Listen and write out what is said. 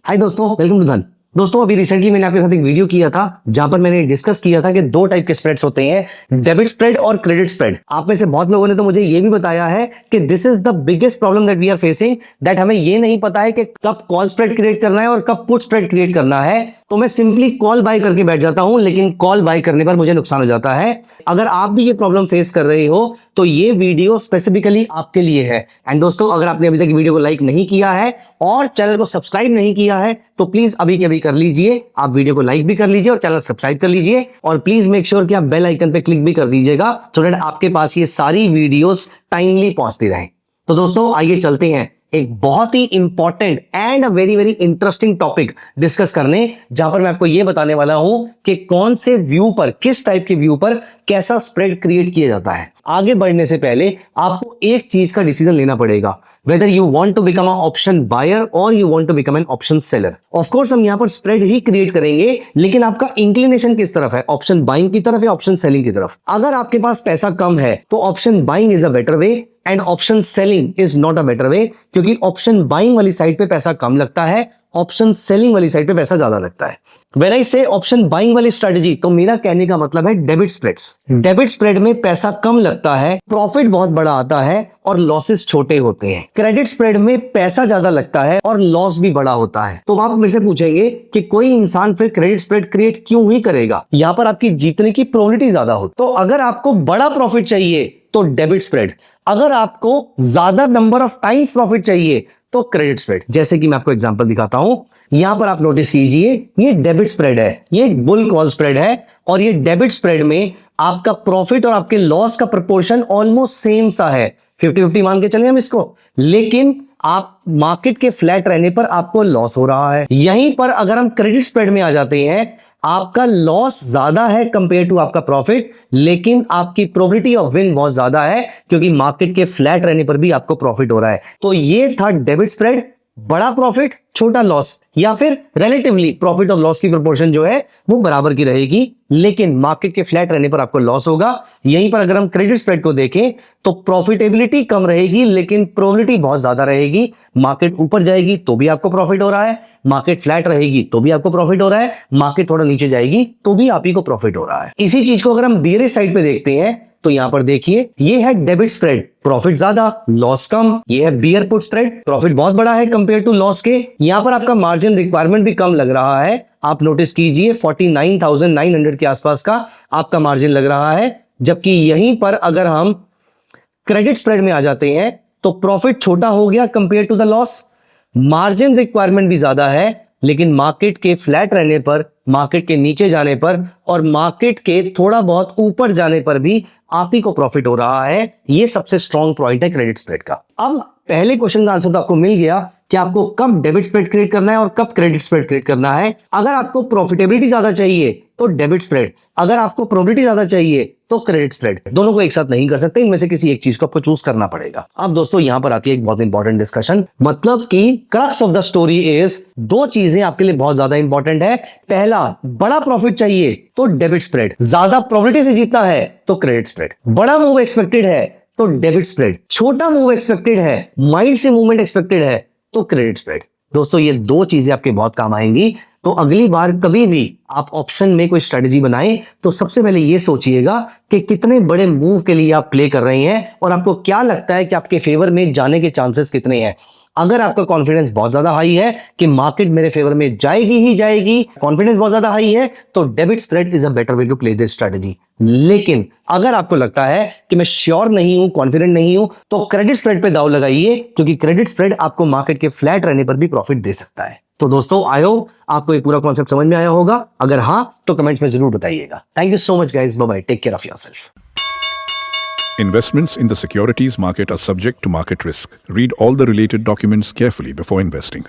हाय दोस्तों, welcome to धन। दोस्तों अभी रिसेंटली मैंने आपके साथ एक वीडियो किया था जहां पर मैंने डिस्कस किया था कि दो टाइप के स्प्रेड्स होते हैं, डेबिट स्प्रेड और क्रेडिट स्प्रेड। आप में से बहुत लोगों ने तो मुझे ये भी बताया है कि this is the biggest problem that we are facing, that हमें ये नहीं पता है कि कब कॉल स्प्रेड क्रिएट करना है और कब पुट स्प्रेड क्रिएट करना है। तो मैं सिंपली कॉल बाय करके बैठ जाता हूं, लेकिन कॉल बाय करने पर मुझे नुकसान हो जाता है। अगर आप भी ये प्रॉब्लम फेस कर रहे हो तो ये वीडियो स्पेसिफिकली आपके लिए है। एंड दोस्तों, अगर आपने अभी तक वीडियो को लाइक नहीं किया है और चैनल को सब्सक्राइब नहीं किया है तो प्लीज अभी के अभी कर लीजिए। आप वीडियो को लाइक भी कर लीजिए और चैनल सब्सक्राइब कर लीजिए और प्लीज मेक श्योर कि आप बेल आइकन पे क्लिक भी कर दीजिएगा सो दैट आपके पास ये सारी वीडियोस टाइमली पहुंचती रहे। तो दोस्तों आइए चलते हैं एक बहुत ही important and very very interesting topic discuss करने, जहां पर मैं आपको यह बताने वाला हूं कि कौन से व्यू पर, किस टाइप के व्यू पर कैसा स्प्रेड क्रिएट किया जाता है। आगे बढ़ने से पहले आपको एक चीज का डिसीजन लेना पड़ेगा, whether you want to become an option buyer or you want to become an option seller। Of course हम यहां पर स्प्रेड ही क्रिएट करेंगे, लेकिन आपका इंक्लिनेशन किस तरफ है, ऑप्शन बाइंग की तरफ या ऑप्शन सेलिंग की तरफ। अगर आपके पास पैसा कम है तो option buying is a better way and option selling is not a better वे, क्योंकि ऑप्शन बाइंग वाली साइड पे पैसा कम लगता है, ऑप्शन सेलिंग वाली साइड पे पैसा ज्यादा लगता है। When I say option buying वाली स्ट्रेटजी, तो मेरा कहने का मतलब है डेबिट स्प्रेड्स। डेबिट स्प्रेड में पैसा कम लगता है, प्रॉफिट बहुत बड़ा आता है और लॉसेस छोटे होते हैं। क्रेडिट स्प्रेड में पैसा ज्यादा लगता है और लॉस भी बड़ा होता है। तो आप मेरे से पूछेंगे कि कोई इंसान फिर क्रेडिट स्प्रेड क्रिएट क्यों ही करेगा, यहां पर आपकी जीतने की प्रोबेबिलिटी ज्यादा हो। तो अगर आपको बड़ा प्रॉफिट चाहिए तो डेबिट स्प्रेड, अगर आपको ज्यादा नंबर ऑफ टाइम्स प्रॉफिट चाहिए तो क्रेडिट स्प्रेड। जैसे कि मैं आपको एग्जांपल दिखाता हूं, यहां पर आप नोटिस कीजिए, ये डेबिट स्प्रेड है, ये एक बुल कॉल स्प्रेड है और ये डेबिट स्प्रेड में आपका प्रॉफिट और आपके लॉस का प्रोपोर्शन ऑलमोस्ट सेम सा है, 50-50 मान के चलें हम इसको। लेकिन आप मार्केट के फ्लैट रहने पर आपको लॉस हो रहा है। यहीं पर अगर हम क्रेडिट स्प्रेड में आ जाते हैं, आपका लॉस ज्यादा है कंपेयर टू आपका प्रॉफिट, लेकिन आपकी प्रोबेबिलिटी ऑफ विन बहुत ज्यादा है, क्योंकि मार्केट के फ्लैट रहने पर भी आपको प्रॉफिट हो रहा है। तो ये था डेबिट स्प्रेड, बड़ा प्रॉफिट छोटा लॉस, या फिर रिलेटिवली प्रॉफिट और लॉस की प्रोपोर्शन जो है वो बराबर की रहेगी, लेकिन मार्केट के फ्लैट रहने पर आपको लॉस होगा। यहीं पर अगर हम क्रेडिट स्प्रेड को देखें तो प्रॉफिटेबिलिटी कम रहेगी लेकिन प्रोबेबिलिटी बहुत ज्यादा रहेगी। मार्केट ऊपर जाएगी तो भी आपको प्रॉफिट हो रहा है, मार्केट फ्लैट रहेगी तो भी आपको प्रॉफिट हो रहा है, मार्केट थोड़ा नीचे जाएगी तो भी आप ही को प्रॉफिट हो रहा है। इसी चीज को अगर हम बियरिश साइड पे देखते हैं तो यहां पर देखिए, ये है डेबिट स्प्रेड, प्रॉफिट ज्यादा लॉस कम। ये है बियर पुट स्प्रेड, प्रॉफिट बहुत बड़ा है कंपेयर टू लॉस के। यहां पर आपका मार्जिन रिक्वायरमेंट भी कम लग रहा है, आप नोटिस कीजिए 49,900 के आसपास का आपका मार्जिन लग रहा है। जबकि यहीं पर अगर हम क्रेडिट स्प्रेड में आ जाते हैं तो प्रॉफिट छोटा हो गया compare to the loss, margin requirement भी ज्यादा है, लेकिन मार्केट के फ्लैट रहने पर, मार्केट के नीचे जाने पर और मार्केट के थोड़ा बहुत ऊपर जाने पर भी आप ही को प्रॉफिट हो रहा है। ये सबसे स्ट्रॉन्ग पॉइंट है क्रेडिट स्प्रेड का। अब पहले क्वेश्चन का आंसर तो आपको मिल गया कि आपको कब डेबिट स्प्रेड क्रिएट करना है और कब क्रेडिट स्प्रेड क्रिएट करना है। अगर आपको प्रॉफिटेबिलिटी ज्यादा चाहिए तो डेबिट स्प्रेड, अगर आपको प्रोबेबिलिटी ज्यादा चाहिए तो क्रेडिट स्प्रेड। दोनों को एक साथ नहीं कर सकते, इनमें से किसी एक चीज को आपको चूज करना पड़ेगा। अब दोस्तों यहां पर आती है एक बहुत इंपॉर्टेंट डिस्कशन, मतलब कि crux of the story is, दो चीजें आपके लिए बहुत ज्यादा इंपॉर्टेंट है। पहला, बड़ा प्रॉफिट चाहिए तो डेबिट स्प्रेड, ज्यादा प्रोबेबिलिटी से जीतना है तो क्रेडिट स्प्रेड। बड़ा मूव एक्सपेक्टेड है तो डेबिट स्प्रेड, छोटा मूव एक्सपेक्टेड है, माइल्ड से मूवमेंट एक्सपेक्टेड है तो क्रेडिट स्प्रेड। दोस्तों ये दो चीजें आपके बहुत काम आएंगी। तो अगली बार कभी भी आप ऑप्शन में कोई स्ट्रेटजी बनाएं तो सबसे पहले ये सोचिएगा कि कितने बड़े मूव के लिए आप प्ले कर रहे हैं और आपको क्या लगता है कि आपके फेवर में जाने के चांसेस कितने हैं। अगर आपका कॉन्फिडेंस बहुत ज्यादा हाई है कि मार्केट मेरे फेवर में जाएगी ही जाएगी, कॉन्फिडेंस बहुत ज्यादा हाई है, तो debit spread is a better way to play this strategy. लेकिन अगर आपको लगता है कि मैं श्योर नहीं हूं, कॉन्फिडेंट नहीं हूं, तो क्रेडिट स्प्रेड पे दांव लगाइए, क्योंकि क्रेडिट स्प्रेड आपको मार्केट के फ्लैट रहने पर भी प्रॉफिट दे सकता है। तो दोस्तों आई होप आपको ये पूरा कॉन्सेप्ट समझ में आया होगा। अगर हाँ तो कमेंट्स में जरूर बताइएगा। Thank you so much guys, bye bye, take care of yourself. Investments in the securities market are subject to market risk. Read all the related documents carefully before investing.